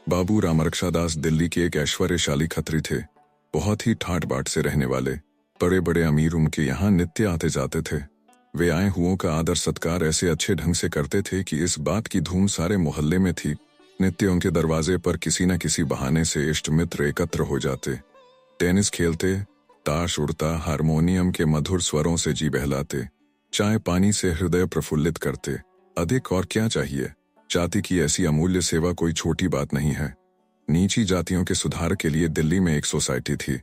बाबू रामरक्षादास दिल्ली के एक ऐश्वर्यशाली खत्री थे। बहुत ही ठाट बाट से रहने वाले, बड़े बड़े अमीर उनके यहाँ नित्य आते जाते थे। वे आए हुओं का आदर सत्कार ऐसे अच्छे ढंग से करते थे कि इस बात की धूम सारे मोहल्ले में थी। नित्य उनके दरवाजे पर किसी न किसी बहाने से इष्ट मित्र एकत्र हो जाते, टेनिस खेलते, ताश उड़ता, हारमोनियम के मधुर स्वरों से जी बहलाते, चाय पानी से हृदय प्रफुल्लित करते। अधिक और क्या चाहिए। जाति की ऐसी अमूल्य सेवा कोई छोटी बात नहीं है। नीची जातियों के सुधार के लिए दिल्ली में एक सोसाइटी थी।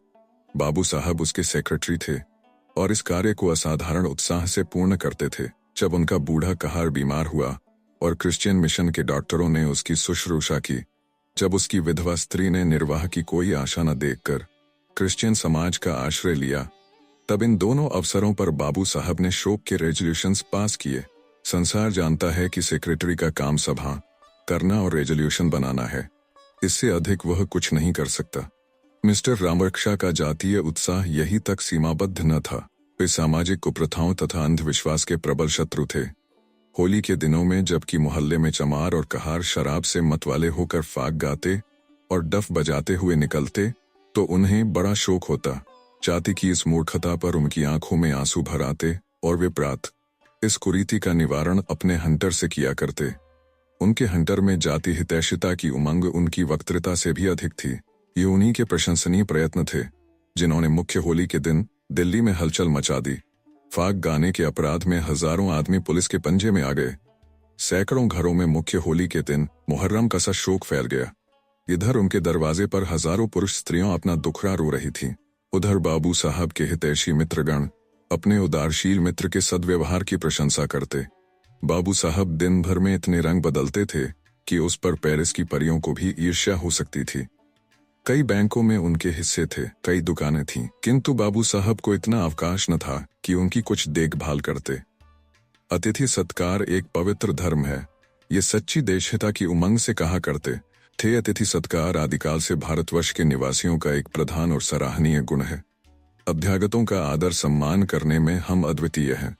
बाबू साहब उसके सेक्रेटरी थे और इस कार्य को असाधारण उत्साह से पूर्ण करते थे। जब उनका बूढ़ा कहार बीमार हुआ और क्रिश्चियन मिशन के डॉक्टरों ने उसकी शुश्रूषा की, जब उसकी विधवा स्त्री ने निर्वाह की कोई आशा न देखकर क्रिश्चियन समाज का आश्रय लिया, तब इन दोनों अवसरों पर बाबू साहब ने शोक के रेजोल्यूशंस पास किए। संसार जानता है कि सेक्रेटरी का काम सभा करना और रेजोल्यूशन बनाना है, इससे अधिक वह कुछ नहीं कर सकता। मिस्टर रामरक्षा का जातीय उत्साह यही तक सीमाबद्ध न था। वे सामाजिक कुप्रथाओं तथा अंधविश्वास के प्रबल शत्रु थे। होली के दिनों में जबकि मोहल्ले में चमार और कहार शराब से मतवाले होकर फाग गाते और डफ बजाते हुए निकलते, तो उन्हें बड़ा शोक होता। जाति की इस मूर्खता पर उनकी आंखों में आंसू भर आते और वे प्रात इस कुरीति का निवारण अपने हंटर से किया करते। उनके हंटर में जाति हितैषिता की उमंग उनकी वक्तृता से भी अधिक थी। ये उन्हीं के प्रशंसनीय प्रयत्न थे जिन्होंने मुख्य होली के दिन दिल्ली में हलचल मचा दी। फाग गाने के अपराध में हजारों आदमी पुलिस के पंजे में आ गए। सैकड़ों घरों में मुख्य होली के दिन मुहर्रम का सा शोक फैल गया। इधर उनके दरवाजे पर हजारों पुरुष स्त्रियों अपना दुखड़ा रो रही थीं। उधर बाबू साहब के हितैषी मित्रगण अपने उदारशील मित्र के सद्व्यवहार की प्रशंसा करते। बाबू साहब दिन भर में इतने रंग बदलते थे कि उस पर पेरिस की परियों को भी ईर्ष्या हो सकती थी। कई बैंकों में उनके हिस्से थे, कई दुकानें थीं, किंतु बाबू साहब को इतना अवकाश न था कि उनकी कुछ देखभाल करते। अतिथि सत्कार एक पवित्र धर्म है, ये सच्ची देशहिता की उमंग से कहा करते थे। अतिथि सत्कार आदिकाल से भारतवर्ष के निवासियों का एक प्रधान और सराहनीय गुण है। अभ्यागतों का आदर सम्मान करने में हम अद्वितीय हैं।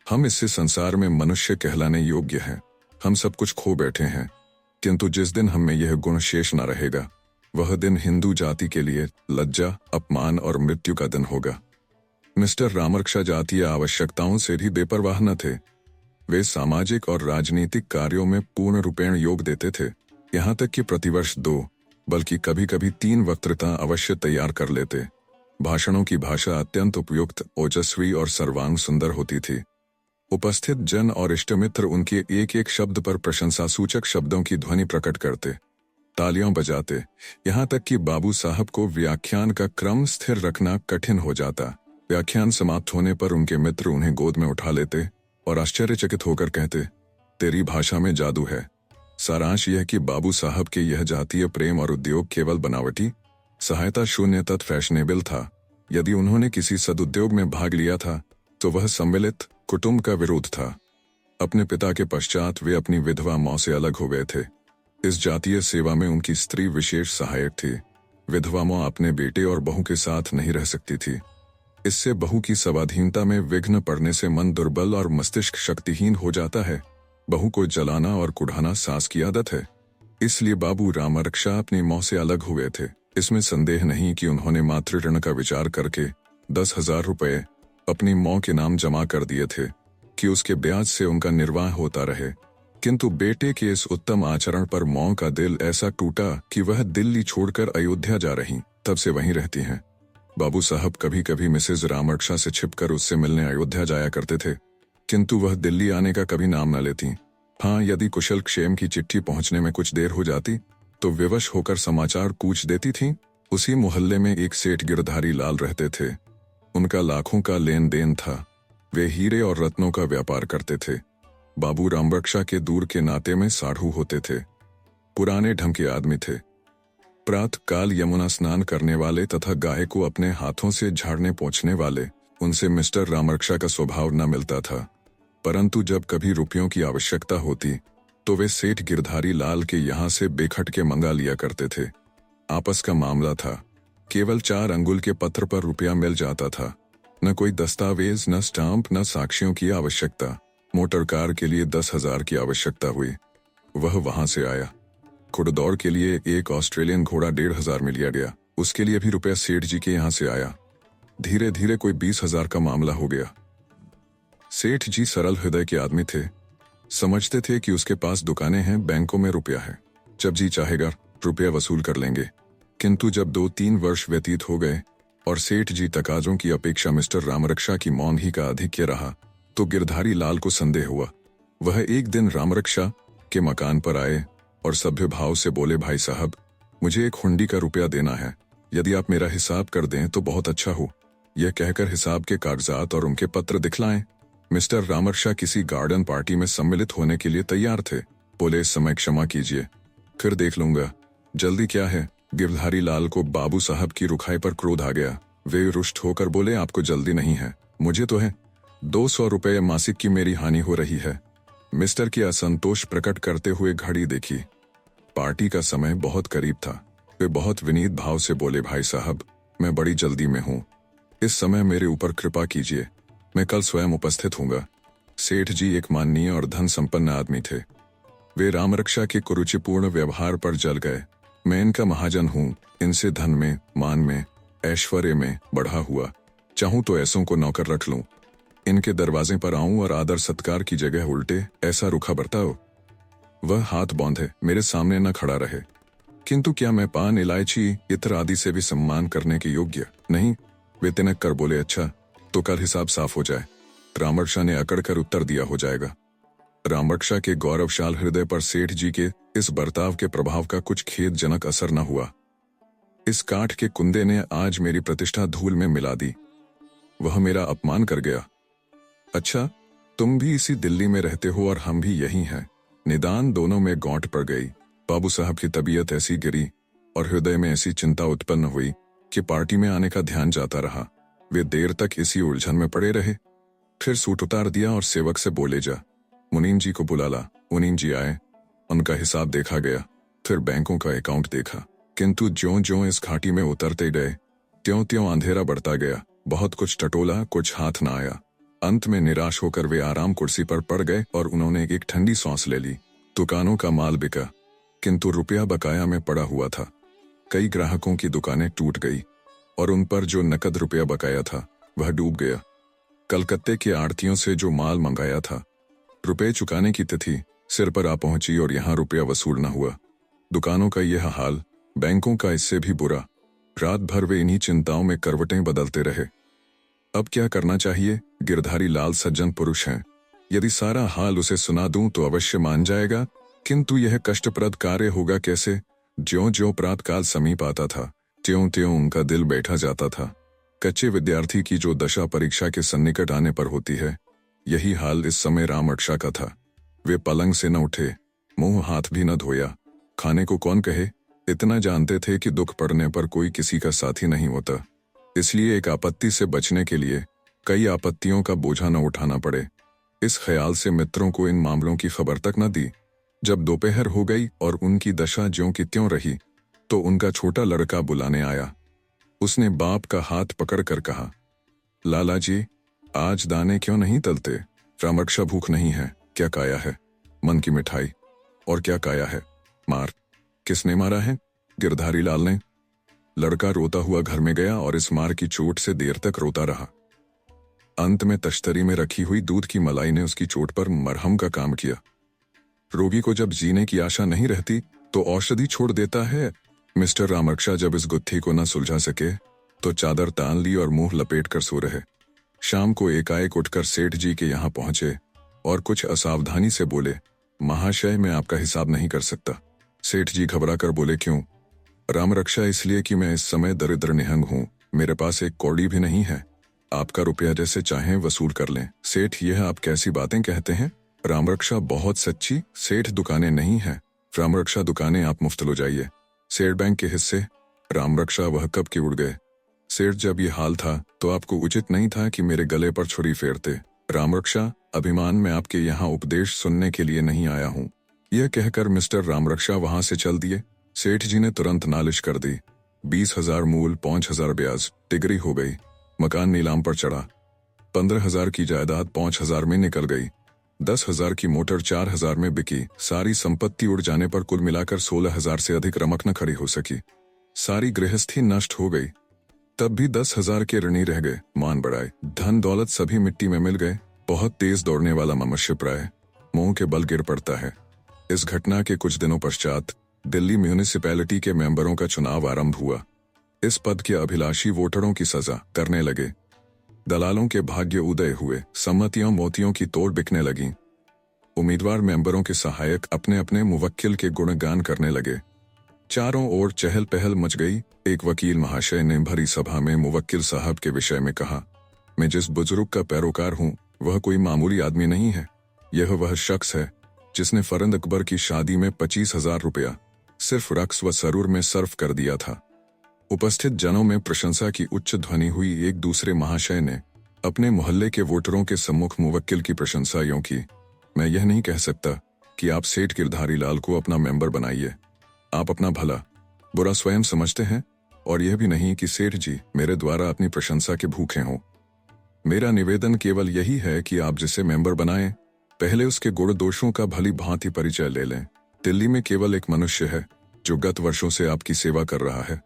हम इससे संसार में मनुष्य कहलाने योग्य हैं। हम सब कुछ खो बैठे हैं, किंतु जिस दिन हम में यह गुण शेष न रहेगा, वह दिन हिंदू जाति के लिए लज्जा, अपमान और मृत्यु का दिन होगा। मिस्टर रामरक्षा जातीय आवश्यकताओं से भी बेपरवाह न थे। वे सामाजिक और राजनीतिक कार्यों में पूर्ण रूपेण योग देते थे। यहाँ तक कि प्रतिवर्ष 2 बल्कि कभी कभी 3 वक्तृता अवश्य तैयार कर लेते। भाषणों की भाषा अत्यंत उपयुक्त, ओजस्वी और सर्वांग सुंदर होती थी। उपस्थित जन और इष्टमित्र उनके एक एक शब्द पर प्रशंसा सूचक शब्दों की ध्वनि प्रकट करते, तालियां बजाते। यहाँ तक कि बाबू साहब को व्याख्यान का क्रम स्थिर रखना कठिन हो जाता। व्याख्यान समाप्त होने पर उनके मित्र उन्हें गोद में उठा लेते और आश्चर्यचकित होकर कहते, तेरी भाषा में जादू है। सारांश यह कि बाबू साहब के यह जातीय प्रेम और उद्योग केवल बनावटी, सहायता शून्य तथा फैशनेबल था। यदि उन्होंने किसी सदुद्योग में भाग लिया था तो वह सम्मिलित कुटुंब का विरोध था। अपने पिता के पश्चात वे अपनी विधवा मां से अलग हो गए थे। इस जातीय सेवा में उनकी स्त्री विशेष सहायक थी। विधवा मां अपने बेटे और बहू के साथ नहीं रह सकती थी। इससे बहू की स्वाधीनता में विघ्न पड़ने से मन दुर्बल और मस्तिष्क शक्तिहीन हो जाता है। बहू को जलाना और कुढ़ाना सास की आदत है। इसलिए बाबू रामरक्षा अपनी मां से अलग हुए थे। इसमें संदेह नहीं कि उन्होंने मातृ ऋण का विचार करके 10,000 रुपये अपनी मां के नाम जमा कर दिए थे कि उसके ब्याज से उनका निर्वाह होता रहे। किंतु बेटे के इस उत्तम आचरण पर मां का दिल ऐसा टूटा कि वह दिल्ली छोड़कर अयोध्या जा रही, तब से वहीं रहती हैं। बाबू साहब कभी कभी मिसेज रामरक्षा से छिपकर उससे मिलने अयोध्या जाया करते थे, किंतु वह दिल्ली आने का कभी नाम न लेती। हाँ, यदि कुशल क्षेम की चिट्ठी पहुंचने में कुछ देर हो जाती तो विवश होकर समाचार कूच देती थीं। उसी मोहल्ले में एक सेठ गिरधारी लाल रहते थे। उनका लाखों का लेन देन था। वे हीरे और रत्नों का व्यापार करते थे। बाबू रामरक्षा के दूर के नाते में साढ़ू होते थे। पुराने ढंग के आदमी थे। प्रातः काल यमुना स्नान करने वाले तथा गाय को अपने हाथों से झाड़ने पोंछने वाले, उनसे मिस्टर रामरक्षा का स्वभाव न मिलता था। परंतु जब कभी रुपयों की आवश्यकता होती तो वे सेठ गिरधारी लाल के यहाँ से बेखटके मंगा लिया करते थे। आपस का मामला था। केवल 4 अंगुल के पत्र पर रुपया मिल जाता था। न कोई दस्तावेज, न स्टाम्प, न साक्ष्यों की आवश्यकता। मोटर कार के लिए 10,000 की आवश्यकता हुई। वह वहां से आया। घुड़दौड़ के लिए एक ऑस्ट्रेलियन घोड़ा 1,500 में लिया गया। उसके लिए भी रुपया सेठ जी के यहाँ से आया। धीरे धीरे कोई 20,000 का मामला हो गया। सेठ जी सरल हृदय के आदमी थे। समझते थे कि उसके पास दुकानें हैं, बैंकों में रुपया है, जब जी चाहेगा रुपया वसूल कर लेंगे। किंतु जब 2-3 वर्ष व्यतीत हो गए और सेठ जी तकाजों की अपेक्षा मिस्टर रामरक्षा की मौन ही का आधिक्य रहा, तो गिरधारी लाल को संदेह हुआ। वह एक दिन रामरक्षा के मकान पर आए और सभ्य भाव से बोले, भाई साहब, मुझे एक हुंडी का रुपया देना है, यदि आप मेरा हिसाब कर दें तो बहुत अच्छा हो। यह कहकर हिसाब के कागजात और उनके पत्र दिखलाएं। मिस्टर रामरक्षा किसी गार्डन पार्टी में सम्मिलित होने के लिए तैयार थे। बोले, इस समय क्षमा कीजिए, फिर देख लूंगा। जल्दी क्या है? गिरधारी लाल को बाबू साहब की रुखाई पर क्रोध आ गया। वे रुष्ट होकर बोले, आपको जल्दी नहीं है, मुझे तो है। 200 रुपये मासिक की मेरी हानि हो रही है। मिस्टर की असंतोष प्रकट करते हुए घड़ी देखी। पार्टी का समय बहुत करीब था। वे बहुत विनीत भाव से बोले, भाई साहब, मैं बड़ी जल्दी में हूँ, इस समय मेरे ऊपर कृपा कीजिए, मैं कल स्वयं उपस्थित हूँगा। सेठ जी एक माननीय और धन संपन्न आदमी थे। वे रामरक्षा के कुरुचिपूर्ण व्यवहार पर जल गए। मैं इनका महाजन हूँ, इनसे धन में, मान में, ऐश्वर्य में बढ़ा हुआ, चाहूं तो ऐसों को नौकर रख लूं, इनके दरवाजे पर आऊं और आदर सत्कार की जगह उल्टे ऐसा रुखा बरताओ। वह हाथ बांधे मेरे सामने न खड़ा रहे। किंतु क्या मैं पान, इलायची, इत्र आदि से भी सम्मान करने के योग्य नहीं? वे तिनक कर बोले, अच्छा तो कल हिसाब साफ हो जाए। रामरक्षा ने अकड़ कर उत्तर दिया, हो जाएगा। रामरक्षा के गौरवशाल हृदय पर सेठ जी के इस बर्ताव के प्रभाव का कुछ खेदजनक असर न हुआ। इस काठ के कुंदे ने आज मेरी प्रतिष्ठा धूल में मिला दी। वह मेरा अपमान कर गया। अच्छा, तुम भी इसी दिल्ली में रहते हो और हम भी यही हैं। निदान दोनों में गांठ पड़ गई। बाबू साहब की तबीयत ऐसी गिरी और हृदय में ऐसी चिंता उत्पन्न हुई कि पार्टी में आने का ध्यान जाता रहा। वे देर तक इसी उलझन में पड़े रहे। फिर सूट उतार दिया और सेवक से बोले, जा मुनीम जी को बुला ला। मुनीम जी आए, उनका हिसाब देखा गया, फिर बैंकों का अकाउंट देखा। किंतु ज्यों-ज्यों इस घाटी में उतरते गए, त्यों-त्यों अंधेरा बढ़ता गया। बहुत कुछ टटोला, कुछ हाथ न आया। अंत में निराश होकर वे आराम कुर्सी पर पड़ गए और उन्होंने एक ठंडी सांस ले ली। दुकानों का माल बिका, किंतु रुपया बकाया में पड़ा हुआ था। कई ग्राहकों की दुकानें टूट गई और उन पर जो नकद रुपया बकाया था वह डूब गया। कलकत्ते के आड़तियों से जो माल मंगाया था, रुपए चुकाने की तिथि सिर पर आ पहुंची और यहाँ रुपया वसूल न हुआ। दुकानों का यह हाल, बैंकों का इससे भी बुरा। रात भर वे इन्हीं चिंताओं में करवटें बदलते रहे। अब क्या करना चाहिए? गिरधारी लाल सज्जन पुरुष हैं, यदि सारा हाल उसे सुना दूं तो अवश्य मान जाएगा, किंतु यह कष्टप्रद कार्य होगा कैसे? ज्यों-ज्यों प्रातकाल समीप आता था, त्यों-त्यों उनका दिल बैठा जाता था। कच्चे विद्यार्थी की जो दशा परीक्षा के सन्निकट आने पर होती है, यही हाल इस समय रामरक्षा का था। वे पलंग से न उठे, मुंह हाथ भी न धोया। खाने को कौन कहे? इतना जानते थे कि दुख पड़ने पर कोई किसी का साथी नहीं होता, इसलिए एक आपत्ति से बचने के लिए कई आपत्तियों का बोझा न उठाना पड़े, इस ख्याल से मित्रों को इन मामलों की खबर तक न दी। जब दोपहर हो गई और उनकी दशा ज्यों की त्यों रही, तो उनका छोटा लड़का बुलाने आया। उसने बाप का हाथ पकड़कर कहा, लाला जी, आज दाने क्यों नहीं तलते? रामरक्षा भूख नहीं है। क्या काया है? मन की मिठाई। और क्या काया है? मार। किसने मारा है? गिरधारी लाल ने। लड़का रोता हुआ घर में गया और इस मार की चोट से देर तक रोता रहा। अंत में तश्तरी में रखी हुई दूध की मलाई ने उसकी चोट पर मरहम का काम किया। रोगी को जब जीने की आशा नहीं रहती तो औषधि छोड़ देता है। मिस्टर रामरक्षा जब इस गुत्थी को न सुलझा सके तो चादर तान ली और मुंह लपेट कर सो रहे। शाम को एकाएक उठकर सेठ जी के यहाँ पहुंचे और कुछ असावधानी से बोले, महाशय, मैं आपका हिसाब नहीं कर सकता। सेठ जी घबरा कर बोले, क्यों? रामरक्षा, इसलिए कि मैं इस समय दरिद्र निहंग हूँ, मेरे पास एक कौड़ी भी नहीं है। आपका रुपया जैसे चाहें वसूल कर लें। सेठ, यह आप कैसी बातें कहते हैं? रामरक्षा, बहुत सच्ची। सेठ, दुकानें नहीं हैं। रामरक्षा, दुकानें आप मुफ्त लो जाइए। सेठ, बैंक के हिस्से? रामरक्षा, वह कब के उड़ गए। सेठ, जब ये हाल था तो आपको उचित नहीं था कि मेरे गले पर छुरी फेरते। रामरक्षा, अभिमान में आपके यहाँ उपदेश सुनने के लिए नहीं आया हूँ। यह कहकर मिस्टर रामरक्षा वहां से चल दिए। सेठ जी ने तुरंत नालिश कर दी। 20,000 मूल, 5,000 ब्याज, तिगरी हो गई। मकान नीलाम पर चढ़ा। 15,000 की जायदाद 5,000 में निकल गई। 10,000 की मोटर 4,000 में बिकी। सारी संपत्ति उड़ जाने पर कुल मिलाकर 16,000 से अधिक रमक न खड़ी हो सकी। सारी गृहस्थी नष्ट हो गई। तब भी 10,000 के ऋणी रह गए। मान बढ़ाए, धन दौलत सभी मिट्टी में मिल गए। बहुत तेज दौड़ने वाला मनुष्य प्राय मुंह के बल गिर पड़ता है। इस घटना के कुछ दिनों पश्चात दिल्ली म्यूनिसिपैलिटी के मेंबरों का चुनाव आरंभ हुआ। इस पद के अभिलाषी वोटरों की सजा करने लगे। दलालों के भाग्य उदय हुए। सम्मतियों मोतियों की तोड़ बिकने लगी। उम्मीदवार मेंबरों के सहायक अपने अपने मुवक्किल के गुणगान करने लगे। चारों ओर चहल पहल मच गई। एक वकील महाशय ने भरी सभा में मुवक्किल साहब के विषय में कहा, मैं जिस बुजुर्ग का पैरोकार हूं वह कोई मामूली आदमी नहीं है। यह वह शख्स है जिसने फरंद अकबर की शादी में 25,000 रुपया सिर्फ रक्स व सरूर में सर्फ कर दिया था। उपस्थित जनों में प्रशंसा की उच्च ध्वनि हुई। एक दूसरे महाशय ने अपने मोहल्ले के वोटरों के सम्मुख मुवक्किल की प्रशंसा यूं की, मैं यह नहीं कह सकता कि आप सेठ गिरधारी लाल को अपना मेंबर बनाइए। आप अपना भला बुरा स्वयं समझते हैं और यह भी नहीं कि सेठ जी मेरे द्वारा अपनी प्रशंसा के भूखे हों। मेरा निवेदन केवल यही है कि आप जिसे मेंबर बनाएं, पहले उसके गुण दोषों का भली भांति परिचय ले लें। दिल्ली में केवल एक मनुष्य है जो गत वर्षों से आपकी सेवा कर रहा है।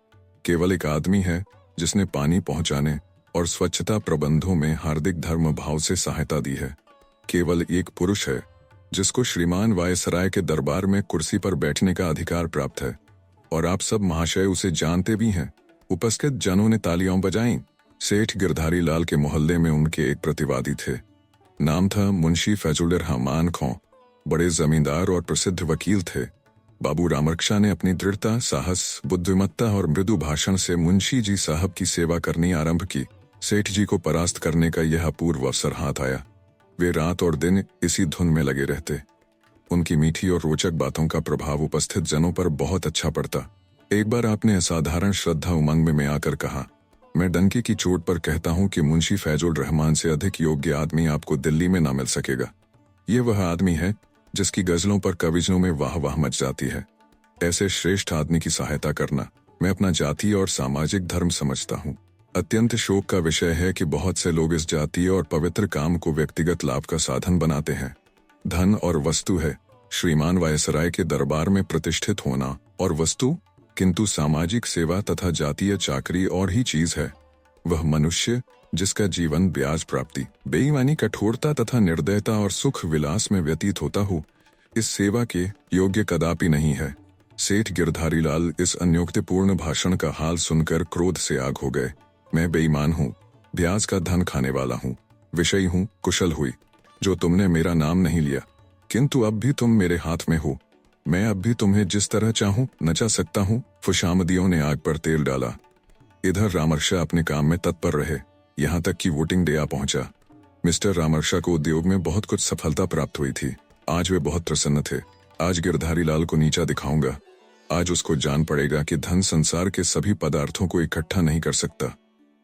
केवल एक आदमी है जिसने पानी पहुंचाने और स्वच्छता प्रबंधों में हार्दिक धर्म भाव से सहायता दी है। केवल एक पुरुष है जिसको श्रीमान वायसराय के दरबार में कुर्सी पर बैठने का अधिकार प्राप्त है और आप सब महाशय उसे जानते भी हैं। उपस्थित जनों ने तालियां बजाईं। सेठ गिरधारी लाल के मोहल्ले में उनके एक प्रतिवादी थे। नाम था मुंशी फैजुल रहमान खों। बड़े जमींदार और प्रसिद्ध वकील थे। बाबू रामरक्षा ने अपनी दृढ़ता, साहस, बुद्धिमत्ता और मृदु भाषण से मुंशी जी साहब की सेवा करनी आरंभ की। सेठ जी को परास्त करने का यह अपूर्व अवसर हाथ आया। वे रात और दिन इसी धुन में लगे रहते। उनकी मीठी और रोचक बातों का प्रभाव उपस्थित जनों पर बहुत अच्छा पड़ता। एक बार आपने असाधारण श्रद्धा उमंग में आकर कहा, मैं डंके की चोट पर कहता हूं कि मुंशी फैजुल रहमान से अधिक योग्य आदमी आपको दिल्ली में ना मिल सकेगा। ये वह आदमी है जिसकी गजलों पर कविजनों में वाह वाह मच जाती है। ऐसे श्रेष्ठ आदमी की सहायता करना मैं अपना जातीय और सामाजिक धर्म समझता हूँ। अत्यंत शोक का विषय है कि बहुत से लोग इस जातीय और पवित्र काम को व्यक्तिगत लाभ का साधन बनाते हैं। धन और वस्तु है श्रीमान वायसराय के दरबार में प्रतिष्ठित होना और वस्तु, किंतु सामाजिक सेवा तथा जातीय चाकरी और ही चीज है। वह मनुष्य जिसका जीवन ब्याज प्राप्ति, बेईमानी, कठोरता तथा निर्दयता और सुख विलास में व्यतीत होता हो, इस सेवा के योग्य कदापि नहीं है। सेठ गिरधारी लाल इस अन्योक्तिपूर्ण भाषण का हाल सुनकर क्रोध से आग हो गए। मैं बेईमान हूँ, ब्याज का धन खाने वाला हूँ, विषयी हूँ, कुशल हुई जो तुमने मेरा नाम नहीं लिया, किंतु अब भी तुम मेरे हाथ में हो। मैं अब भी तुम्हें जिस तरह चाहूं नचा सकता हूं। खुशामदियों ने आग पर तेल डाला। इधर रामरक्षा अपने काम में तत्पर रहे। यहां तक कि वोटिंग डे आ पहुंचा। मिस्टर रामरक्षा को उद्योग में बहुत कुछ सफलता प्राप्त हुई थी। आज वे बहुत प्रसन्न थे। आज गिरधारी लाल को नीचा दिखाऊंगा। आज उसको जान पड़ेगा कि धन संसार के सभी पदार्थों को इकट्ठा नहीं कर सकता।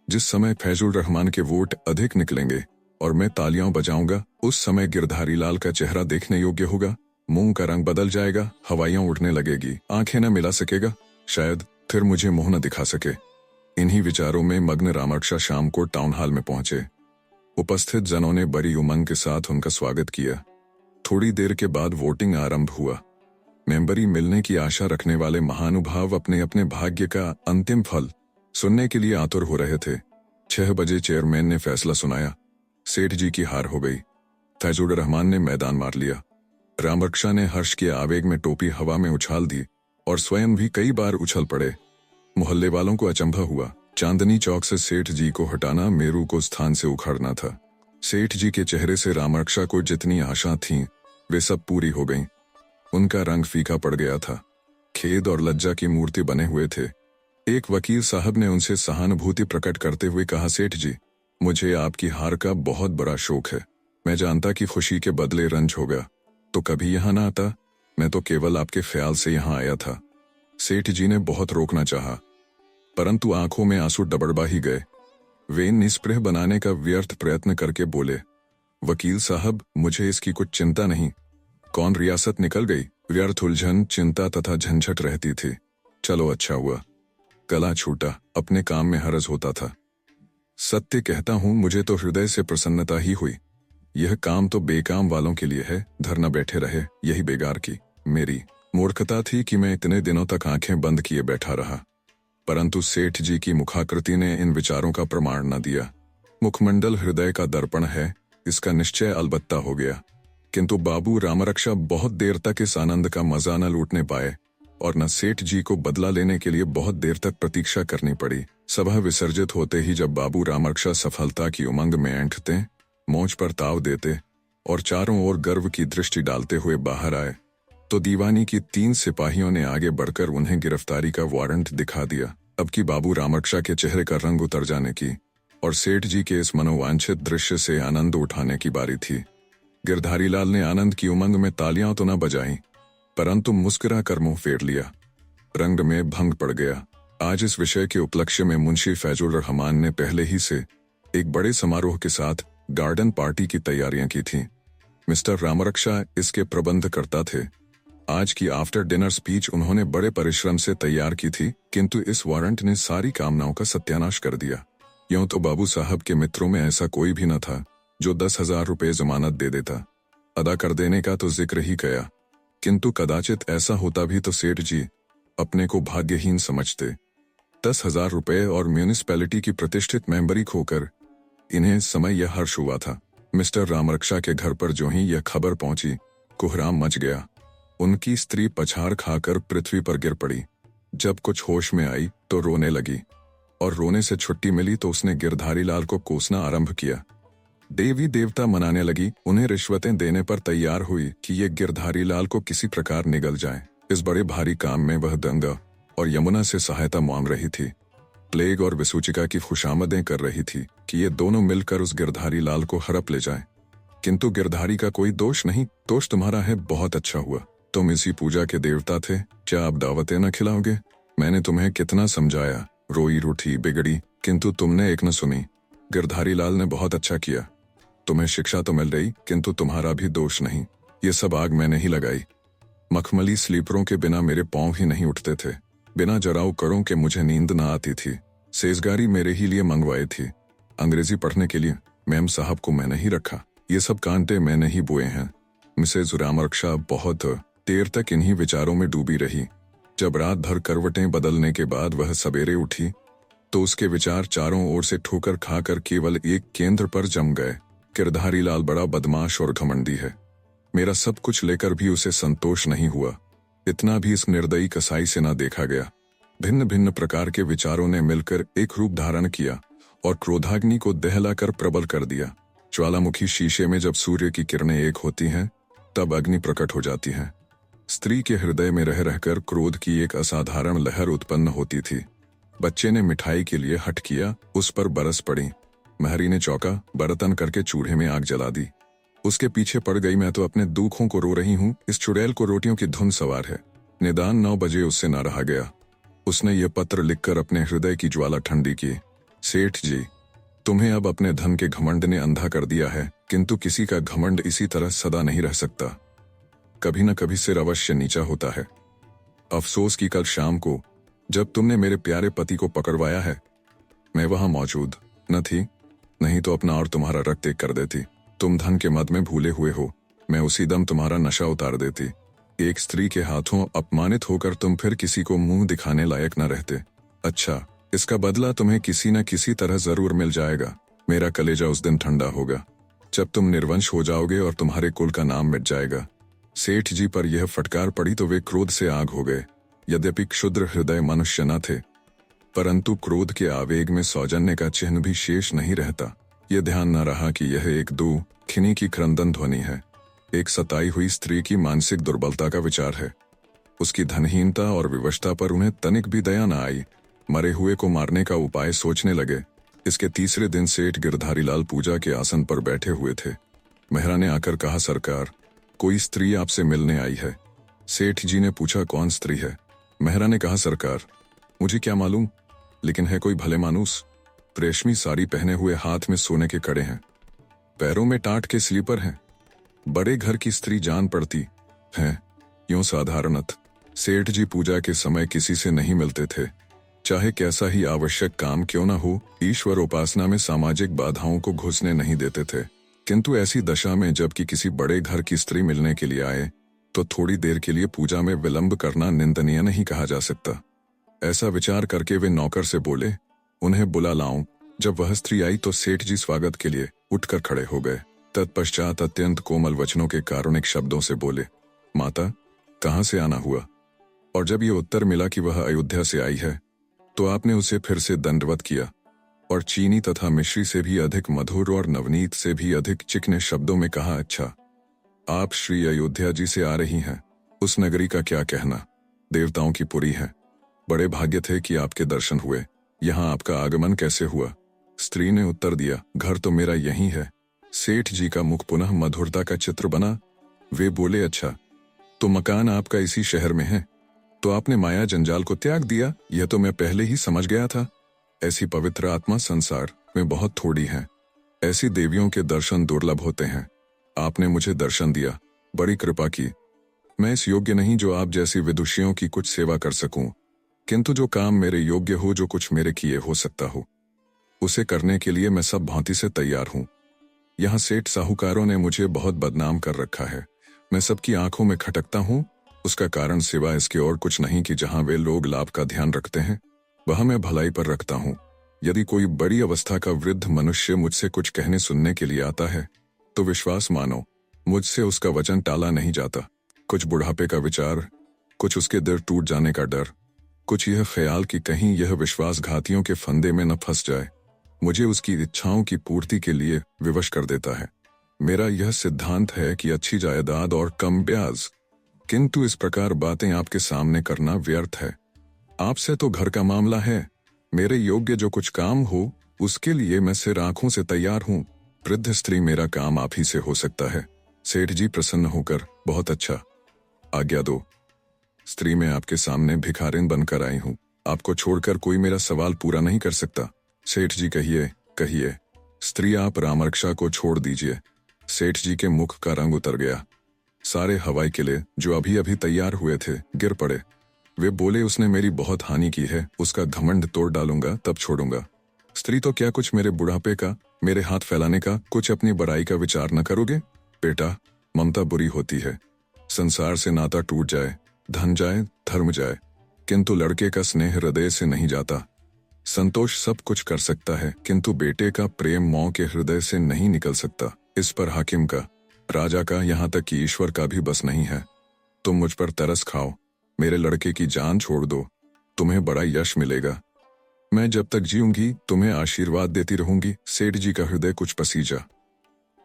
जिस समय फैजुल रहमान के वोट अधिक निकलेंगे और मैं तालियां बजाऊंगा, उस समय गिरधारी लाल का चेहरा देखने योग्य होगा। मुंह का रंग बदल जाएगा, हवाइयां उड़ने लगेगी, आंखें न मिला सकेगा, शायद फिर मुझे मुंह न दिखा सके। इन्हीं विचारों में मग्न रामरक्षा शाम को टाउन हॉल में पहुंचे। उपस्थित जनों ने बड़ी उमंग के साथ उनका स्वागत किया। थोड़ी देर के बाद वोटिंग आरंभ हुआ। मेंबरी मिलने की आशा रखने वाले महानुभाव अपने अपने भाग्य का अंतिम फल सुनने के लिए आतुर हो रहे थे। 6 बजे चेयरमैन ने फैसला सुनाया। सेठ जी की हार हो गई। फैजुल रहमान ने मैदान मार लिया। रामरक्षा ने हर्ष के आवेग में टोपी हवा में उछाल दी और स्वयं भी कई बार उछल पड़े। मोहल्ले वालों को अचंभा हुआ। चांदनी चौक से सेठ जी को हटाना मेरू को स्थान से उखाड़ना था। सेठ जी के चेहरे से रामरक्षा को जितनी आशा थीं, वे सब पूरी हो गईं। उनका रंग फीका पड़ गया था। खेद और लज्जा की मूर्ति बने हुए थे। एक वकील साहब ने उनसे सहानुभूति प्रकट करते हुए कहा, सेठ जी, मुझे आपकी हार का बहुत बड़ा शोक है। मैं जानता कि खुशी के बदले रंज होगा तो कभी यहाँ ना आता। मैं तो केवल आपके ख्याल से यहाँ आया था। सेठ जी ने बहुत रोकना चाहा, परंतु आंखों में आंसू डबडबा ही गए। वे निस्पृह बनाने का व्यर्थ प्रयत्न करके बोले, वकील साहब, मुझे इसकी कुछ चिंता नहीं। कौन रियासत निकल गई, व्यर्थ उलझन, चिंता तथा झंझट रहती थी। चलो अच्छा हुआ, गला छूटा, अपने काम में हरज होता था। सत्य कहता हूं, मुझे तो हृदय से प्रसन्नता ही हुई। यह काम तो बेकाम वालों के लिए है, धरना बैठे रहे, यही बेगार की। मेरी मूर्खता थी कि मैं इतने दिनों तक आंखें बंद किए बैठा रहा, परंतु सेठ जी की मुखाकृति ने इन विचारों का प्रमाण न दिया। मुखमंडल हृदय का दर्पण है, इसका निश्चय अलबत्ता हो गया, किंतु बाबू रामरक्षा बहुत देर तक इस आनंद का मजा न लूटने पाए और न सेठ जी को बदला लेने के लिए बहुत देर तक प्रतीक्षा करनी पड़ी। सभा विसर्जित होते ही जब बाबू रामरक्षा सफलता की उमंग में ऐंठते, मोच पर ताव देते और चारों ओर गर्व की दृष्टि डालते हुए बाहर आए, तो दीवानी की 3 सिपाहियों ने आगे बढ़कर उन्हें गिरफ्तारी का वारंट दिखा दिया। अब की बाबू रामरक्षा के चेहरे का रंग उतर जाने की और सेठ जी के इस मनोवांछित दृश्य से आनंद उठाने की बारी थी। गिरधारी लाल ने आनंद की उमंग में तालियां तो न बजाईं, परंतु मुस्कुरा कर मुंह फेर लिया। रंग में भंग पड़ गया। आज इस विषय के उपलक्ष्य में मुंशी फैजुल रहमान ने पहले ही से एक बड़े समारोह के साथ गार्डन पार्टी की तैयारियां की थीं। मिस्टर रामरक्षा इसके प्रबंधकर्ता थे। आज की आफ्टर डिनर स्पीच उन्होंने बड़े परिश्रम से तैयार की थी, किंतु इस वारंट ने सारी कामनाओं का सत्यानाश कर दिया। यूं तो बाबू साहब के मित्रों में ऐसा कोई भी न था जो 10,000 रुपये जमानत दे देता। अदा कर देने का तो जिक्र ही गया, किंतु कदाचित ऐसा होता भी तो सेठ जी अपने को भाग्यहीन समझते। 10,000 रुपये और म्यूनिसिपैलिटी की प्रतिष्ठित मेंबरी खोकर इन्हें इस समय यह हर्ष हुआ था। मिस्टर रामरक्षा के घर पर जो ही यह खबर पहुंची, कोहराम मच गया। उनकी स्त्री पछाड़ खाकर पृथ्वी पर गिर पड़ी। जब कुछ होश में आई तो रोने लगी और रोने से छुट्टी मिली तो उसने गिरधारी लाल को कोसना आरंभ किया। देवी देवता मनाने लगी, उन्हें रिश्वतें देने पर तैयार हुई कि ये गिरधारी लाल को किसी प्रकार निगल जाए। इस बड़े भारी काम में वह गंगा और यमुना से सहायता मांग रही थी। प्लेग और विसूचिका की खुशामदें कर रही थी कि ये दोनों मिलकर उस गिरधारी लाल को हड़प ले जाएं। किंतु गिरधारी का कोई दोष नहीं। दोष तुम्हारा है, बहुत अच्छा हुआ। तुम इसी पूजा के देवता थे, क्या आप दावतें न खिलाओगे? मैंने तुम्हें कितना समझाया, रोई रूठी बिगड़ी, किंतु तुमने एक न सुनी। गिरधारी लाल ने बहुत अच्छा किया। तुम्हें शिक्षा तो मिल रही, किंतु तुम्हारा भी दोष नहीं। ये सब आग मैंने ही लगाई। मखमली स्लीपरों के बिना मेरे पांव ही नहीं उठते थे। बिना जराऊ करों के मुझे नींद न आती थी। सेजगारी मेरे ही लिए मंगवाई थी। अंग्रेजी पढ़ने के लिए मैम साहब को मैंने ही रखा। ये सब कांटे मैंने ही बोए हैं। मिसेज रामरक्षा बहुत देर तक इन्हीं विचारों में डूबी रही। जब रात भर करवटें बदलने के बाद वह सवेरे उठी तो उसके विचार चारों ओर से ठोकर खाकर केवल एक केंद्र पर जम गए। गिरधारी लाल बड़ा बदमाश और घमंडी है। मेरा सब कुछ लेकर भी उसे संतोष नहीं हुआ। इतना भी इस निर्दयी कसाई से न देखा गया। भिन्न भिन्न प्रकार के विचारों ने मिलकर एक रूप धारण किया और क्रोधाग्नि को दहलाकर प्रबल कर दिया। ज्वालामुखी शीशे में जब सूर्य की किरणें एक होती हैं, तब अग्नि प्रकट हो जाती है। स्त्री के हृदय में रह रहकर क्रोध की एक असाधारण लहर उत्पन्न होती थी। बच्चे ने मिठाई के लिए हठ किया, उस पर बरस पड़ी। महरी ने चौका बर्तन करके चूल्हे में आग जला दी। उसके पीछे पड़ गई, मैं तो अपने दुखों को रो रही हूँ, इस चुड़ैल को रोटियों की धुन सवार है। निदान 9 बजे उससे न रहा गया। उसने ये पत्र लिखकर अपने हृदय की ज्वाला ठंडी की। सेठ जी, तुम्हें अब अपने धन के घमंड ने अंधा कर दिया है, किंतु किसी का घमंड इसी तरह सदा नहीं रह सकता। कभी न कभी सिर अवश्य नीचा होता है। अफसोस कि कल शाम को जब तुमने मेरे प्यारे पति को पकड़वाया है, मैं वहां मौजूद न थी, नहीं तो अपना और तुम्हारा रक्त एक कर देती। तुम धन के मद में भूले हुए हो, मैं उसी दम तुम्हारा नशा उतार देती। एक स्त्री के हाथों अपमानित होकर तुम फिर किसी को मुंह दिखाने लायक न रहते। अच्छा, इसका बदला तुम्हें किसी न किसी तरह जरूर मिल जाएगा। मेरा कलेजा उस दिन ठंडा होगा जब तुम निर्वंश हो जाओगे और तुम्हारे कुल का नाम मिट जाएगा। सेठ जी पर यह फटकार पड़ी तो वे क्रोध से आग हो गए। यद्यपि क्षुद्र हृदय मनुष्य न थे, परंतु क्रोध के आवेग में सौजन्य का चिन्ह भी शेष नहीं रहता। यह ध्यान न रहा कि यह एक दुखिनी की क्रंदन ध्वनि है, एक सताई हुई स्त्री की मानसिक दुर्बलता का विचार है। उसकी धनहीनता और विवशता पर उन्हें तनिक भी दया न आई। मरे हुए को मारने का उपाय सोचने लगे। इसके तीसरे दिन सेठ गिरधारी लाल पूजा के आसन पर बैठे हुए थे। मेहरा ने आकर कहा, सरकार, कोई स्त्री आपसे मिलने आई है। सेठ जी ने पूछा, कौन स्त्री है? मेहरा ने कहा, सरकार, मुझे क्या मालूम, लेकिन है कोई भले मानुस। रेशमी साड़ी पहने हुए, हाथ में सोने के कड़े हैं, पैरों में टाट के स्लीपर हैं। बड़े घर की स्त्री जान पड़ती है। यूं साधारणत सेठ जी पूजा के समय किसी से नहीं मिलते थे। चाहे कैसा ही आवश्यक काम क्यों न हो, ईश्वर उपासना में सामाजिक बाधाओं को घुसने नहीं देते थे। किंतु ऐसी दशा में जबकि किसी बड़े घर की स्त्री मिलने के लिए आए तो थोड़ी देर के लिए पूजा में विलंब करना निंदनीय नहीं कहा जा सकता। ऐसा विचार करके वे नौकर से बोले, उन्हें बुला लाऊं। जब वह स्त्री आई तो सेठ जी स्वागत के लिए उठकर खड़े हो गए। तत्पश्चात अत्यंत कोमल वचनों के कारुणिक शब्दों से बोले, माता, कहाँ से आना हुआ? और जब ये उत्तर मिला कि वह अयोध्या से आई है तो आपने उसे फिर से दंडवत किया और चीनी तथा मिश्री से भी अधिक मधुर और नवनीत से भी अधिक चिकने शब्दों में कहा, अच्छा, आप श्री अयोध्या जी से आ रही हैं। उस नगरी का क्या कहना, देवताओं की पुरी है। बड़े भाग्य थे कि आपके दर्शन हुए। यहाँ आपका आगमन कैसे हुआ? स्त्री ने उत्तर दिया, घर तो मेरा यही है। सेठ जी का मुख पुनः मधुरता का चित्र बना। वे बोले, अच्छा, तो मकान आपका इसी शहर में है? तो आपने माया जंजाल को त्याग दिया, यह तो मैं पहले ही समझ गया था। ऐसी पवित्र आत्मा संसार में बहुत थोड़ी है। ऐसी देवियों के दर्शन दुर्लभ होते हैं। आपने मुझे दर्शन दिया, बड़ी कृपा की। मैं इस योग्य नहीं जो आप जैसी विदुषियों की कुछ सेवा कर सकूं, किंतु जो काम मेरे योग्य हो, जो कुछ मेरे किए हो सकता हो, उसे करने के लिए मैं सब भांति से तैयार हूं। यहाँ सेठ साहूकारों ने मुझे बहुत बदनाम कर रखा है। मैं सबकी आंखों में खटकता हूं। उसका कारण सिवा इसके और कुछ नहीं कि जहां वे लोग लाभ का ध्यान रखते हैं वह मैं भलाई पर रखता हूं। यदि कोई बड़ी अवस्था का वृद्ध मनुष्य मुझसे कुछ कहने सुनने के लिए आता है तो विश्वास मानो, मुझसे उसका वचन टाला नहीं जाता। कुछ बुढ़ापे का विचार, कुछ उसके दिल टूट जाने का डर, कुछ यह ख्याल कि कहीं यह विश्वासघातियों के फंदे में न फंस जाए, मुझे उसकी इच्छाओं की पूर्ति के लिए विवश कर देता है। मेरा यह सिद्धांत है कि अच्छी जायदाद और कम ब्याज, किंतु इस प्रकार बातें आपके सामने करना व्यर्थ है। आपसे तो घर का मामला है। मेरे योग्य जो कुछ काम हो उसके लिए मैं सिर आंखों से तैयार हूं। वृद्ध स्त्री, मेरा काम आप ही से हो सकता है। सेठ जी प्रसन्न होकर, बहुत अच्छा, आज्ञा दो। स्त्री, मैं आपके सामने भिखारिन बनकर आई हूं। आपको छोड़कर कोई मेरा सवाल पूरा नहीं कर सकता। सेठ जी, कहिए कहिए। स्त्री, आप रामरक्षा को छोड़ दीजिए। सेठ जी के मुख का रंग उतर गया। सारे हवाई किले जो अभी अभी तैयार हुए थे गिर पड़े। वे बोले, उसने मेरी बहुत हानि की है, उसका घमंड तोड़ डालूंगा तब छोड़ूंगा। स्त्री, तो क्या कुछ मेरे बुढ़ापे का, मेरे हाथ फैलाने का, कुछ अपनी बड़ाई का विचार न करोगे? बेटा, ममता बुरी होती है। संसार से नाता टूट जाए, धन जाए, धर्म जाए, किंतु लड़के का स्नेह हृदय से नहीं जाता। संतोष सब कुछ कर सकता है, किंतु बेटे का प्रेम मां के हृदय से नहीं निकल सकता। इस पर हाकिम का, राजा का, यहाँ तक कि ईश्वर का भी बस नहीं है। तुम मुझ पर तरस खाओ, मेरे लड़के की जान छोड़ दो, तुम्हें बड़ा यश मिलेगा। मैं जब तक जीऊंगी तुम्हें आशीर्वाद देती रहूंगी। सेठ जी का हृदय कुछ पसीजा।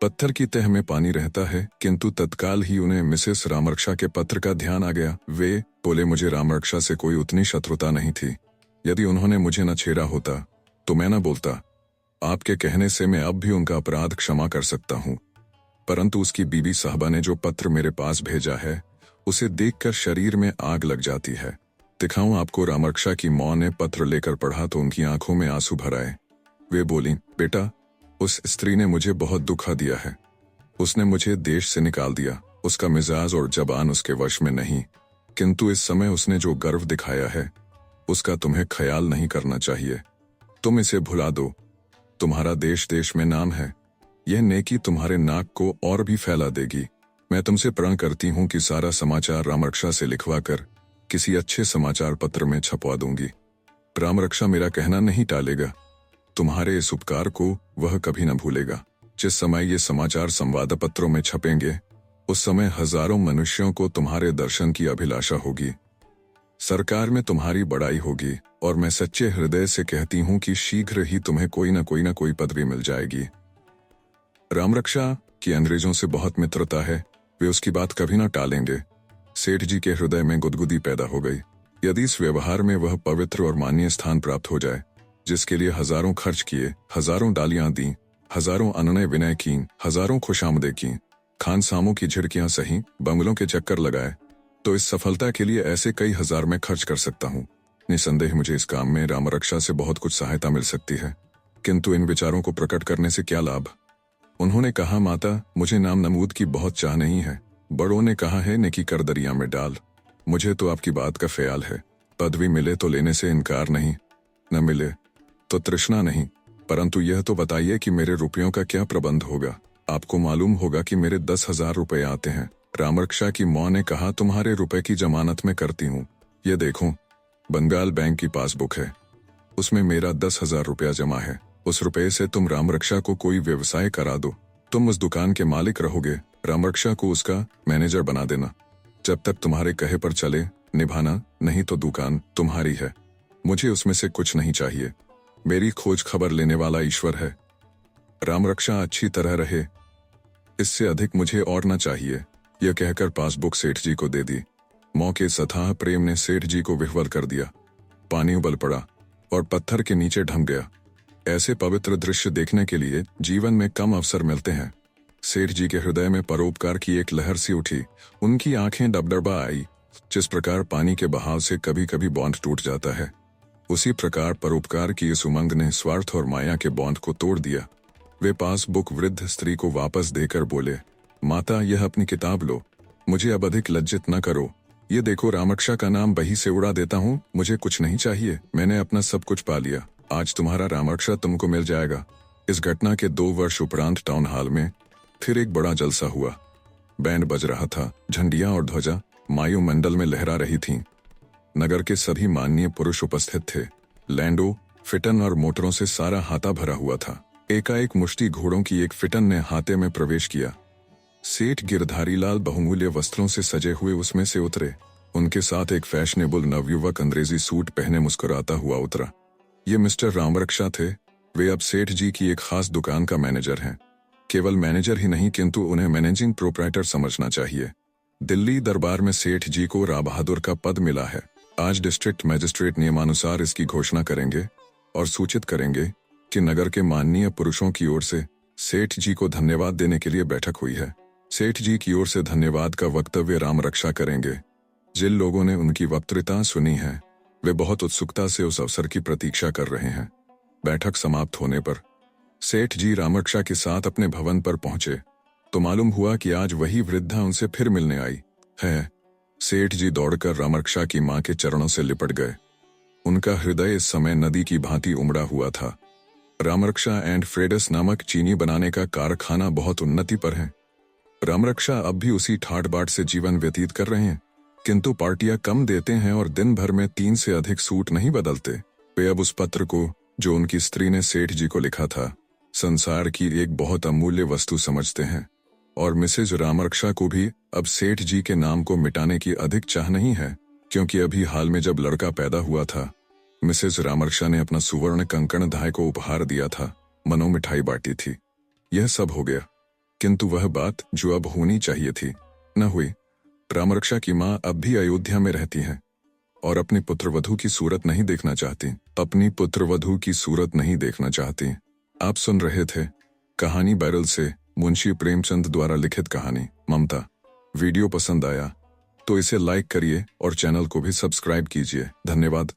पत्थर की तह में पानी रहता है, किंतु तत्काल ही उन्हें मिसेस रामरक्षा के पत्र का ध्यान आ गया। वे बोले, मुझे रामरक्षा से कोई उतनी शत्रुता नहीं थी। यदि उन्होंने मुझे न छेड़ा होता तो मैं न बोलता। आपके कहने से मैं अब भी उनका अपराध क्षमा कर सकता हूँ, परंतु उसकी बीवी साहबा ने जो पत्र मेरे पास भेजा है उसे देखकर शरीर में आग लग जाती है। दिखाऊं आपको? रामरक्षा की मां ने पत्र लेकर पढ़ा तो उनकी आंखों में आंसू भर आए। वे बोली, बेटा, उस स्त्री ने मुझे बहुत दुखा दिया है। उसने मुझे देश से निकाल दिया। उसका मिजाज और जबान उसके वश में नहीं, किंतु इस समय उसने जो गर्व दिखाया है उसका तुम्हें ख्याल नहीं करना चाहिए। तुम इसे भुला दो। तुम्हारा देश देश में नाम है। यह नेकी तुम्हारे नाक को और भी फैला देगी। मैं तुमसे प्रण करती हूँ कि सारा समाचार रामरक्षा से लिखवा कर किसी अच्छे समाचार पत्र में छपवा दूंगी। रामरक्षा मेरा कहना नहीं टालेगा। तुम्हारे इस उपकार को वह कभी न भूलेगा। जिस समय ये समाचार संवाद पत्रों में छपेंगे उस समय हजारों मनुष्यों को तुम्हारे दर्शन की अभिलाषा होगी। सरकार में तुम्हारी बड़ाई होगी और मैं सच्चे हृदय से कहती हूँ कि शीघ्र ही तुम्हें कोई न कोई पदवी मिल जाएगी। रामरक्षा की अंग्रेजों से बहुत मित्रता है, वे उसकी बात कभी न टालेंगे। सेठ जी के हृदय में गुदगुदी पैदा हो गई। यदि इस व्यवहार में वह पवित्र और मान्य स्थान प्राप्त हो जाए जिसके लिए हजारों खर्च किए, हजारों डालियां दी, हजारों अनुनय विनय की, हजारों खुशामदे की, खानसामों की झिड़कियां सही, बंगलों के चक्कर लगाए, तो इस सफलता के लिए ऐसे कई हजार में खर्च कर सकता हूँ। निसंदेह मुझे इस काम में रामरक्षा से बहुत कुछ सहायता मिल सकती है, किंतु इन विचारों को प्रकट करने से क्या लाभ? उन्होंने कहा, माता, मुझे नाम नमूद की बहुत चाह नहीं है। बड़ों ने कहा है, नेकी कर दरिया में डाल। मुझे तो आपकी बात का ख्याल है। पदवी मिले तो लेने से इनकार नहीं, न मिले तो तृष्णा नहीं, परंतु यह तो बताइए कि मेरे रुपयों का क्या प्रबंध होगा। आपको मालूम होगा कि मेरे 10,000 रुपए आते हैं। रामरक्षा की माँ ने कहा, तुम्हारे रुपए की जमानत मैं करती हूँ। ये देखो, बंगाल बैंक की पासबुक है, उसमें मेरा 10,000 रुपया जमा है। उस रुपए से तुम रामरक्षा को कोई व्यवसाय करा दो, तुम उस दुकान के मालिक रहोगे, रामरक्षा को उसका मैनेजर बना देना। जब तक तुम्हारे कहे पर चले निभाना, नहीं तो दुकान तुम्हारी है। मुझे उसमें से कुछ नहीं चाहिए। मेरी खोज खबर लेने वाला ईश्वर है। रामरक्षा अच्छी तरह रहे, इससे अधिक मुझे और न चाहिए। यह कहकर पासबुक सेठ जी को दे दी। मौके सतह प्रेम ने सेठ जी को विह्वल कर दिया। पानी उबल पड़ा और पत्थर के नीचे ढम गया। ऐसे पवित्र दृश्य देखने के लिए जीवन में कम अवसर मिलते हैं। सेठ जी के हृदय में परोपकार की एक लहर सी उठी। उनकी आंखें डबडबा आई। जिस प्रकार पानी के बहाव से कभी कभी बॉन्ड टूट जाता है, उसी प्रकार परोपकार की इस उमंग ने स्वार्थ और माया के बॉन्ड को तोड़ दिया। वे पासबुक वृद्ध स्त्री को वापस देकर बोले, माता, यह अपनी किताब लो, मुझे अब अधिक लज्जित न करो। ये देखो, रामरक्षा का नाम बही से उड़ा देता हूँ। मुझे कुछ नहीं चाहिए, मैंने अपना सब कुछ पा लिया। आज तुम्हारा रामरक्षा तुमको मिल जाएगा। इस घटना के 2 वर्ष उपरांत टाउन हॉल में फिर एक बड़ा जलसा हुआ। बैंड बज रहा था, झंडियां और ध्वजा वायुमंडल में लहरा रही थीं। नगर के सभी माननीय पुरुष उपस्थित थे। लैंडो, फिटन और मोटरों से सारा हाता भरा हुआ था। एकाएक मुश्ती घोड़ों की एक फिटन ने हाते में प्रवेश किया। सेठ गिरधारीलाल बहुमूल्य वस्त्रों से सजे हुए उसमें से उतरे। उनके साथ एक फैशनेबल नवयुवक अंग्रेजी सूट पहने मुस्कुराता हुआ उतरा। ये मिस्टर रामरक्षा थे। वे अब सेठ जी की एक खास दुकान का मैनेजर हैं। केवल मैनेजर ही नहीं, किंतु उन्हें मैनेजिंग प्रोप्राइटर समझना चाहिए। दिल्ली दरबार में सेठ जी को राबहादुर का पद मिला है। आज डिस्ट्रिक्ट मजिस्ट्रेट नियमानुसार इसकी घोषणा करेंगे और सूचित करेंगे कि नगर के माननीय पुरुषों की ओर से सेठ जी को धन्यवाद देने के लिए बैठक हुई है। सेठ जी की ओर से धन्यवाद का वक्तव्य रामरक्षा करेंगे। जिन लोगों ने उनकी वक्तृता सुनी है, वे बहुत उत्सुकता से उस अवसर की प्रतीक्षा कर रहे हैं। बैठक समाप्त होने पर सेठ जी रामरक्षा के साथ अपने भवन पर पहुंचे तो मालूम हुआ कि आज वही वृद्धा उनसे फिर मिलने आई है। सेठ जी दौड़कर रामरक्षा की मां के चरणों से लिपट गए। उनका हृदय इस समय नदी की भांति उमड़ा हुआ था। रामरक्षा एंड फ्रेडस नामक चीनी बनाने का कारखाना बहुत उन्नति पर है। रामरक्षा अब भी उसी ठाट बाट से जीवन व्यतीत कर रहे हैं, किंतु पार्टियां कम देते हैं और दिन भर में 3 से अधिक सूट नहीं बदलते। वे अब उस पत्र को, जो उनकी स्त्री ने सेठ जी को लिखा था, संसार की एक बहुत अमूल्य वस्तु समझते हैं। और मिसेज रामरक्षा को भी अब सेठ जी के नाम को मिटाने की अधिक चाह नहीं है, क्योंकि अभी हाल में जब लड़का पैदा हुआ था, मिसेज रामरक्षा ने अपना सुवर्ण कंकण धाय को उपहार दिया था, मनो मिठाई बांटी थी। यह सब हो गया, किंतु वह बात जो अब होनी चाहिए थी न हुई। रामरक्षा की मां अब भी अयोध्या में रहती हैं और अपनी पुत्रवधू की सूरत नहीं देखना चाहती। अपनी पुत्रवधू की सूरत नहीं देखना चाहती। आप सुन रहे थे कहानी बैरल से मुंशी प्रेमचंद द्वारा लिखित कहानी ममता। वीडियो पसंद आया तो इसे लाइक करिए और चैनल को भी सब्सक्राइब कीजिए। धन्यवाद।